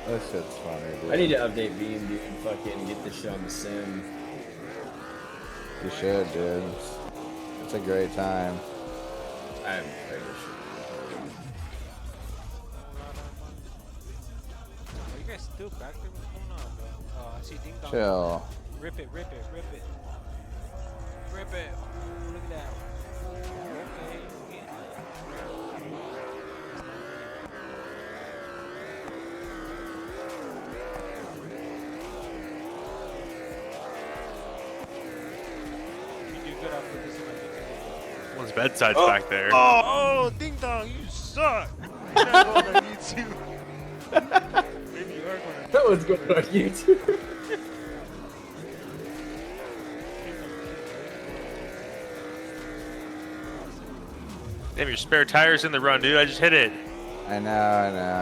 That shit's funny, dude. I need to update Beam, dude. Fucking get this shit on the sim. You should, dude. It's a great time. I haven't played this shit. Are you guys still back there? What's going on, bro? Oh, I see Ding Dong. Chill. Rip it, rip it, rip it. Rip it. Ooh, look at that. Okay, okay. You do good after this in my video. One's bedside's back there. Oh, Ding Dong, you suck. You're not going on YouTube. Maybe you are going on YouTube. That one's going on YouTube. Damn, your spare tire's in the run, dude. I just hit it. I know, I know.